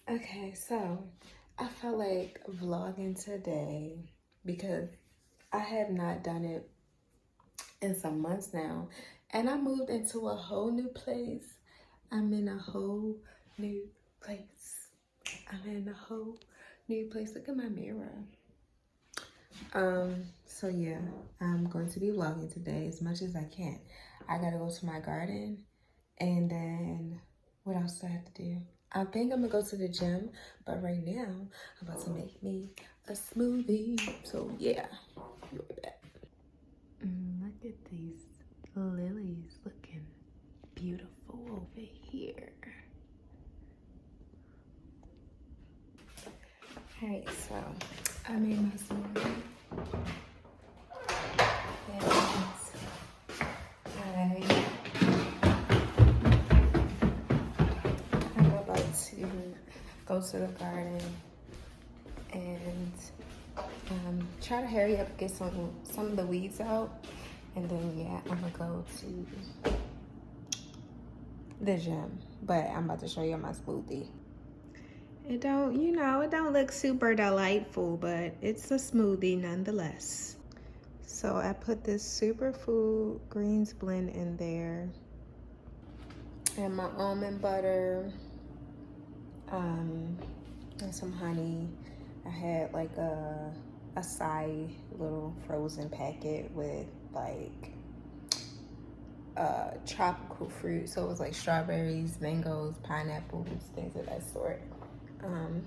Okay, so I felt like vlogging today because I have not done it in some months now. And I moved into a whole new place. I'm in a whole new place. I'm in a whole new place. Look at my mirror. So yeah, I'm going to be vlogging today as much as I can. I gotta go to my garden, and then what else do I have to do? I think I'm gonna go to the gym, but right now I'm about to make me a smoothie. So yeah, be right back. Look at these lilies looking beautiful over here. All right, so I made my smoothie. I'm about to go to the garden and try to hurry up, get some of the weeds out, and then yeah, I'm gonna go to the gym. But I'm about to show you my smoothie. It don't, it don't look super delightful, but it's a smoothie nonetheless. So I put this superfood greens blend in there, and my almond butter, and some honey. I had like a acai little frozen packet with like tropical fruit. So it was like strawberries, mangoes, pineapples, things of that sort. I'm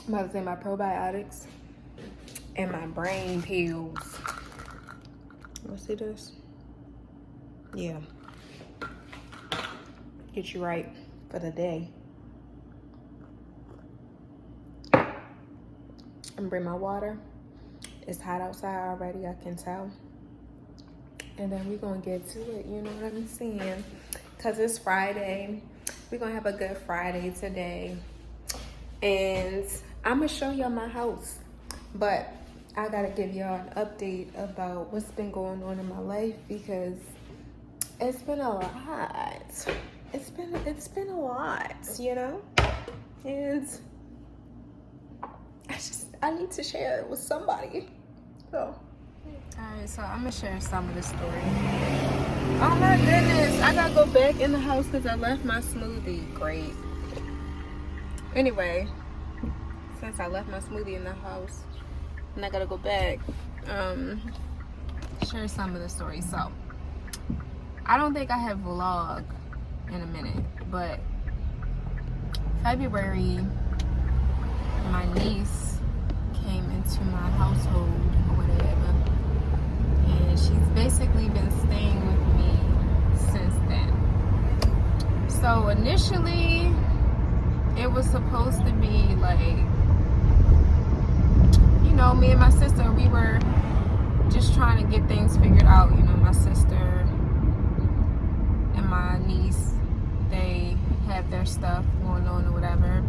about to say my probiotics and my brain pills. Let's see this. Yeah. Get you right for the day. I'm gonna bring my water. It's hot outside already, I can tell. And then we're gonna get to it, you know what I'm saying? Cause it's Friday. We're gonna have a good Friday today. And I'm gonna show y'all my house. But I gotta give y'all an update about what's been going on in my life because it's been a lot. It's been a lot, you know? And I need to share it with somebody. So alright, so I'm gonna share some of the story. Oh my goodness, I gotta go back in the house because I left my smoothie. Great. Anyway, since I left my smoothie in the house and I gotta go back, share some of the story. So I don't think I have vlogged in a minute, but February, my niece came into my household or whatever, and she's basically been staying with me since then. So initially it was supposed to be like, me and my sister, we were just trying to get things figured out. My sister and my niece, they have their stuff going on or whatever.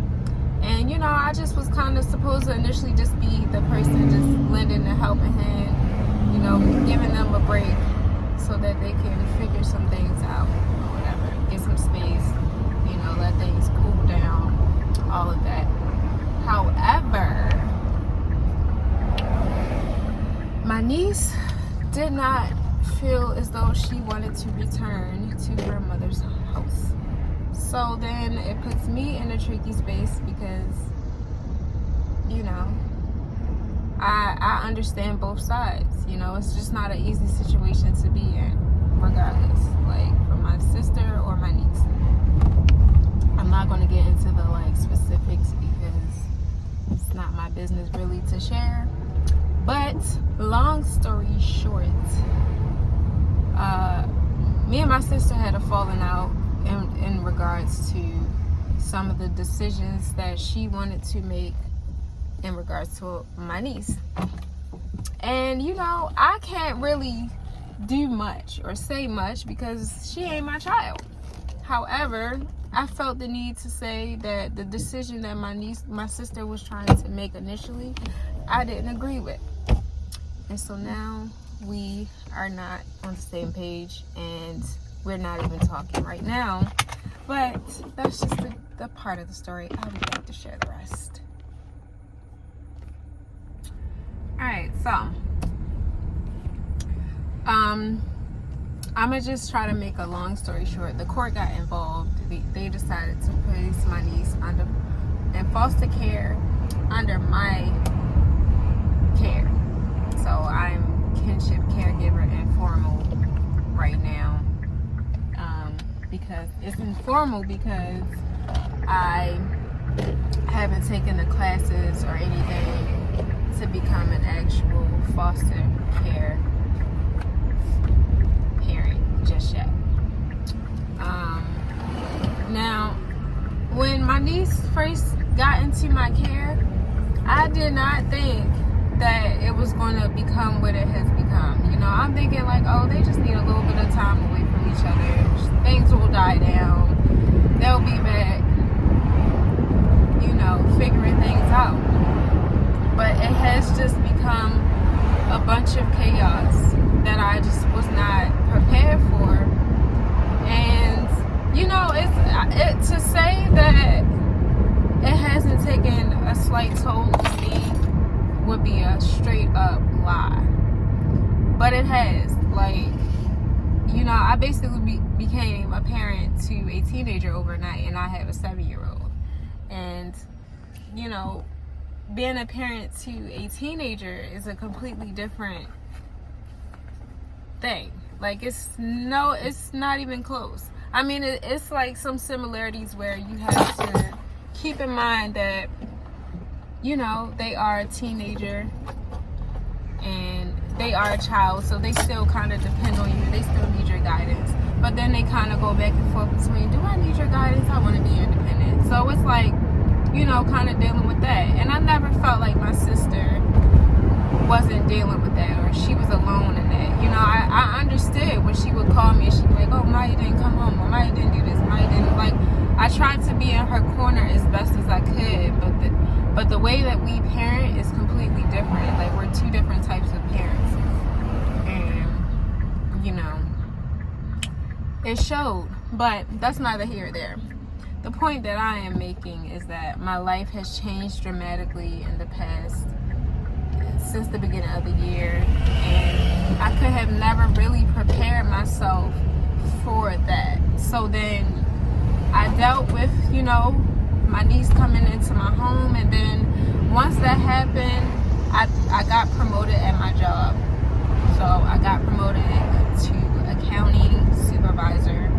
And, I just was kind of supposed to initially just be the person just lending a helping hand, giving them a break so that they can figure some things out or whatever, get some space, let things cool down, all of that. However, my niece did not feel as though she wanted to return to her mother's house. So then it puts me in a tricky space because, I understand both sides. It's just not an easy situation to be in, regardless, like for my sister or my niece. I'm not going to get into the specifics because it's not my business really to share. But long story short, me and my sister had a falling out in regards to some of the decisions that she wanted to make in regards to my niece. And I can't really do much or say much because she ain't my child. However, I felt the need to say that the decision that my sister was trying to make initially, I didn't agree with. And so now we are not on the same page, and we're not even talking right now. But that's just the part of the story. I would like to share the rest. Alright, so I'm gonna just try to make a long story short. The court got involved. They decided to place my niece in foster care under my care. So I'm Kinship Caregiver informal right now. Because it's informal because I haven't taken the classes or anything to become an actual foster care parent just yet. Now, when my niece first got into my care, I did not think that it was going to become what it has become. You know, I'm thinking like, oh, they just need a little bit of time away from each other. Things will die down. They'll be back, you know, figuring things out. But it has just become a bunch of chaos that I just was not prepared for. And, you know, to say that it hasn't taken a slight toll on me would be a straight up lie. But it has. Like, you know, I basically became a parent to a teenager overnight, and I have a 7-year-old. And, you know, being a parent to a teenager is a completely different thing. Like, it's not even close. I mean, it's like some similarities where you have to keep in mind that, you know, they are a teenager and they are a child, so they still kind of depend on you. They still need your guidance. But then they kind of go back and forth between, do I need your guidance? I want to be independent. So it's like, you know, kind of dealing with that. And I never felt like my sister wasn't dealing with that, or she was alone in that. You know, I understood when she would call me and she'd be like, oh, Maya didn't come home, or Maya didn't do this, Maya didn't. Like, I tried to be in her corner as best as I could, but the way that we parent is completely different. Like, we're two different types of parents. And, you know, it showed. But that's neither here or there. The point that I am making is that my life has changed dramatically in the past, since the beginning of the year. And I could have never really prepared myself for that. So then I dealt with, you know, my niece coming into my home, and then once that happened, I got promoted at my job. So I got promoted to accounting supervisor,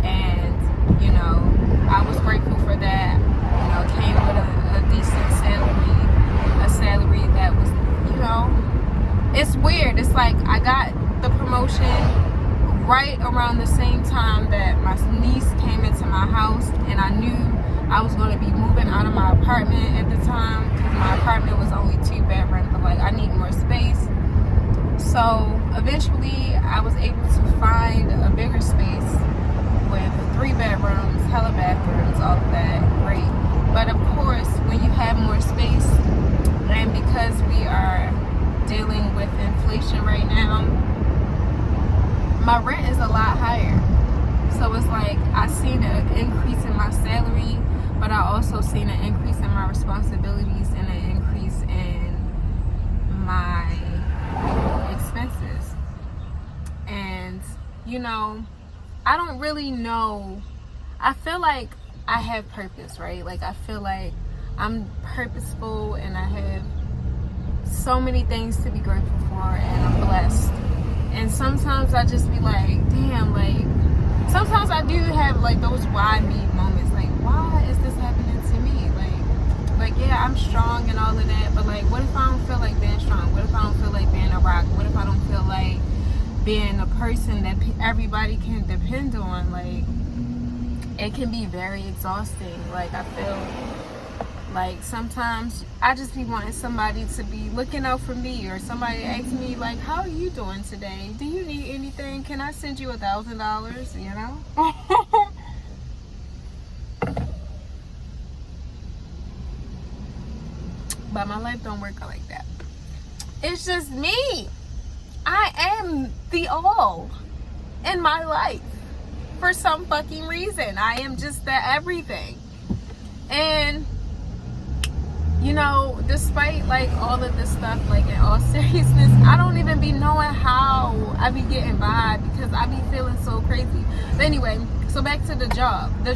and, you know, I was grateful for that. You know, it came with a decent salary, a salary that was, you know, it's weird. It's like I got the promotion right around the same time that my niece came into my house, and I knew I was going to be moving out of my apartment at the time, because my apartment was only 2 bedrooms, but like I need more space. So eventually I was able to find a bigger space with 3 bedrooms, hella bathrooms, all of that, great. But of course, when you have more space, and because we are dealing with inflation right now, my rent is a lot higher. So it's like I seen an increase in my salary, but I also seen an increase in my responsibilities and an increase in my expenses. And, you know, I don't really know. I feel like I have purpose, right? Like, I feel like I'm purposeful and I have so many things to be grateful for, and I'm blessed. And sometimes I just be like, damn, like, sometimes I do have like those why me moments, like, why is this happening to me? Like yeah, I'm strong and all of that, but like, what if I don't feel like being strong? What if I don't feel like being a rock? What if I don't feel like being a person that everybody can depend on? Like, it can be very exhausting. Like, I feel like sometimes I just be wanting somebody to be looking out for me, or somebody ask me like, how are you doing today? Do you need anything? Can I send you $1,000? You know? But my life don't work out like that. It's just me. I am the all in my life. for some fucking reason. I am just that everything. And you know, despite like all of this stuff, like in all seriousness, I don't even be knowing how I be getting by because I be feeling so crazy. But anyway, so back to the job. The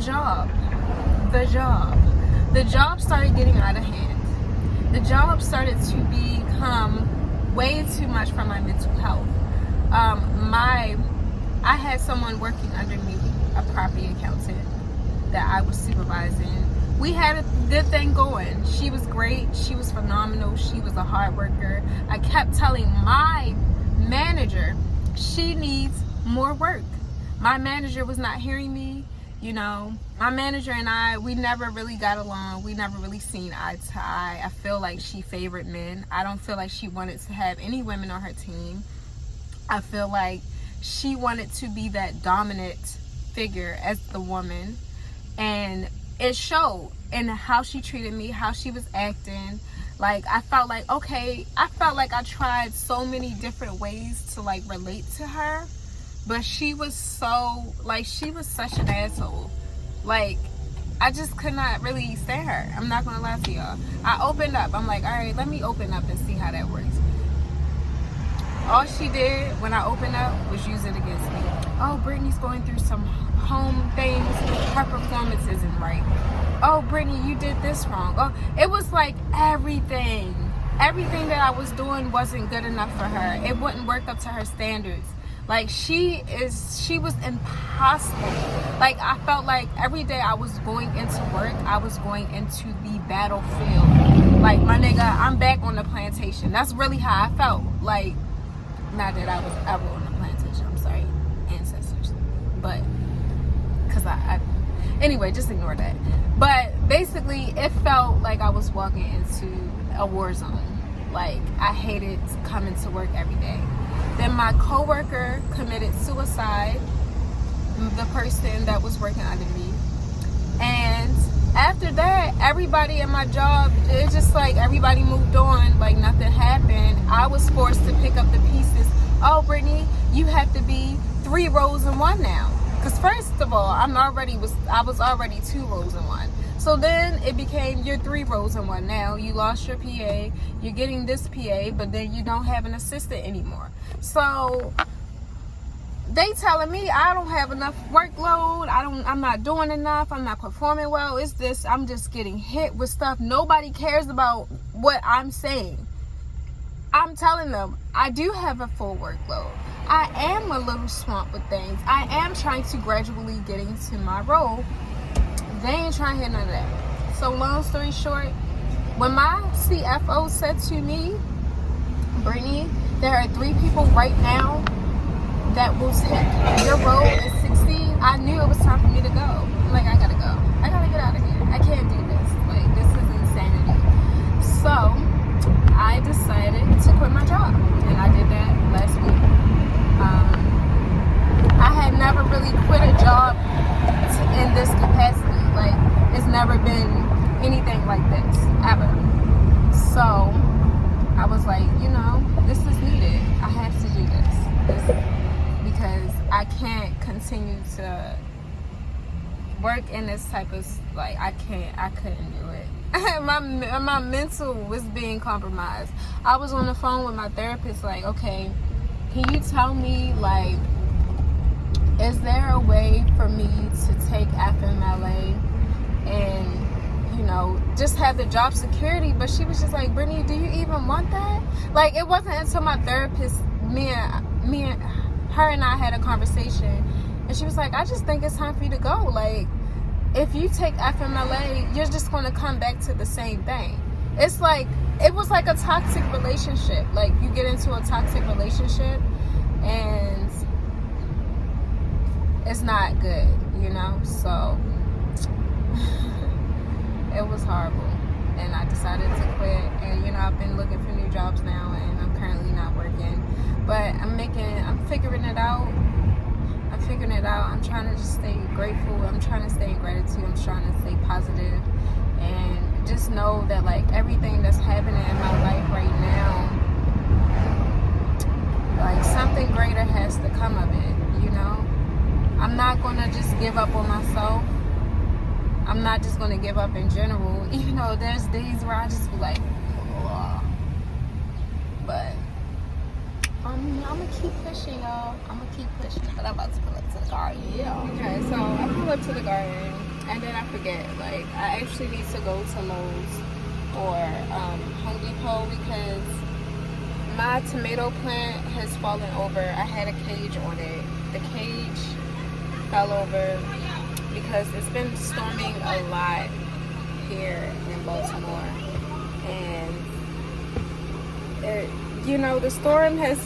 job started getting out of hand. The job started to become way too much for my mental health. I had someone working under me, a property accountant that I was supervising. We had a good thing going. She was great. She was phenomenal. She was a hard worker. I kept telling my manager she needs more work. My manager was not hearing me. You know, my manager and I, we never really got along. We never really seen eye to eye. I feel like she favored men. I don't feel like she wanted to have any women on her team. I feel like she wanted to be that dominant figure as the woman. And it showed in how she treated me, how she was acting. Like, I felt like, okay, I felt like I tried so many different ways to like relate to her. But she was so, like, she was such an asshole. Like, I just could not really stand her. I'm not going to lie to y'all. I opened up. I'm like, all right, let me open up and see how that works. All she did when I opened up was use it against me. Oh, Brittany's going through some home things. Her performance isn't right. Oh, Brittany, you did this wrong. Oh, it was like everything. Everything that I was doing wasn't good enough for her. It wouldn't work up to her standards. Like, she was impossible. Like, I felt like every day I was going into work, I was going into the battlefield. Like, my nigga, I'm back on the plantation. That's really how I felt. Like, not that I was ever on the plantation. I'm sorry, ancestors. But, because anyway, just ignore that. But, basically, it felt like I was walking into a war zone. Like, I hated coming to work every day. Then my coworker committed suicide, the person that was working under me. And after that, everybody in my job, it's just like everybody moved on, like nothing happened. I was forced to pick up the pieces. Oh, Brittany, you have to be 3 roles in one now. Because first of all, I was already 2 roles in one. So then it became you're 3 roles in one now. You lost your PA, you're getting this PA, but then you don't have an assistant anymore. So they telling me I don't have enough workload, I'm not doing enough, I'm not performing well. It's this, I'm just getting hit with stuff. Nobody cares about what I'm saying. I'm telling them I do have a full workload. I am a little swamped with things. I am trying to gradually get into my role. They ain't trying to hear none of that. So long story short, when my CFO said to me, Brittany, there are 3 people right now that will take your role and succeed, I knew it was time for me to go. I'm like, I gotta go. I gotta get out of here. I can't do this. Like, this is insanity. So I decided to quit my job. And I did that last week. I had never really quit a job in this capacity. Like, it's never been anything like this, ever. So, I was like, you know, this is needed. I have to do this because I can't continue to work in this type of, like, I couldn't do it. my mental was being compromised. I was on the phone with my therapist, like, okay, can you tell me, like, is there a way for me to take FMLA and, you know, just have the job security? But she was just like, Brittany, do you even want that? Like, it wasn't until my therapist, me and her and I had a conversation, and she was like, I just think it's time for you to go. Like, if you take FMLA, you're just going to come back to the same thing. It's like, it was like a toxic relationship. Like, you get into a toxic relationship, and it's not good, you know? So it was horrible, and I decided to quit. And, you know, I've been looking for new jobs now, and I'm currently not working, but I'm figuring it out. I'm trying to just stay grateful. I'm trying to stay in gratitude. I'm trying to stay positive, and just know that, like, everything that's happening in my life right now, like, something greater has to come of it, you know? I'm not not gonna just give up on myself. I'm not just gonna give up in general, even though there's days where I just be like, ugh. But I'm gonna keep pushing, y'all. I'm gonna keep pushing. But I'm about to pull up to the garden. Yeah. Okay, so I pull up to the garden, and then I forget. Like, I actually need to go to Lowe's or Home Depot because my tomato plant has fallen over. I had a cage on it. The cage fell over because it's been storming a lot here in Baltimore, and you know, the storm has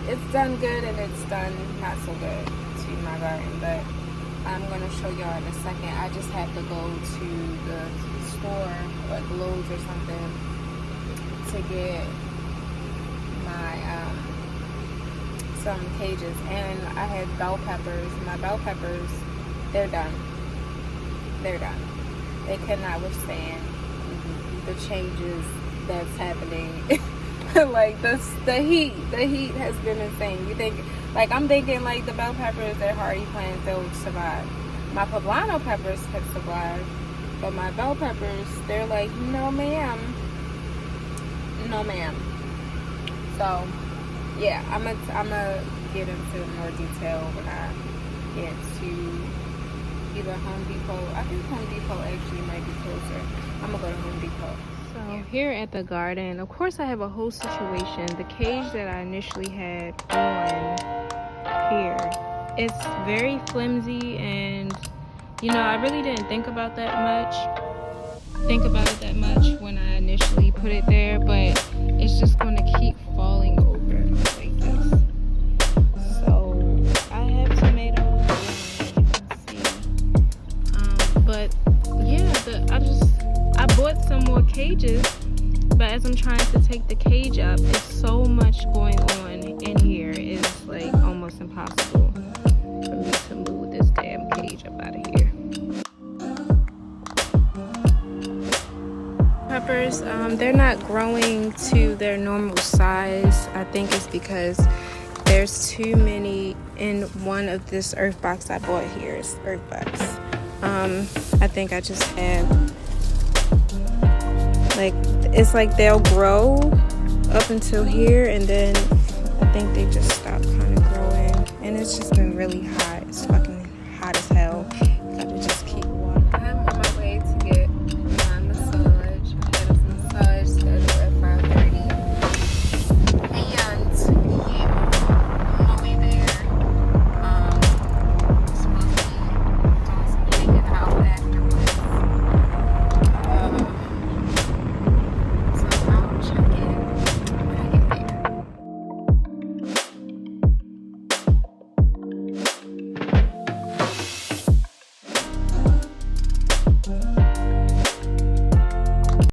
it's done good and it's done not so good to my garden, but I'm gonna show y'all in a second. I just have to go to the store, like Lowe's or something, to get my some cages. And I had bell peppers. My bell peppers, they're done. They cannot withstand the changes that's happening. Like the heat has been insane. You think, like, I'm thinking like the bell peppers, they're hardy plants, they'll survive. My poblano peppers have survived, but my bell peppers, they're like, no ma'am. So yeah, I'm gonna get into more detail when I get to either Home Depot. I think Home Depot actually might be closer. I'm gonna go to Home Depot. So here at the garden, of course I have a whole situation. The cage that I initially had on here, it's very flimsy, and you know, I really didn't think about it that much when I initially put it there, but it's just going to keep falling over like this. So I have tomatoes, as you can see, but yeah, I bought some more cages, but as I'm trying to take the cage up, it's so much going on in here. It's like almost impossible for me to move this damn cage up out of here. Peppers, they're not growing to their normal size. I think it's because there's too many in one of this earth box I bought here. It's earth box. I think I just have, like, it's like they'll grow up until here, and then I think they just stop kind of growing, and it's just been really hot. So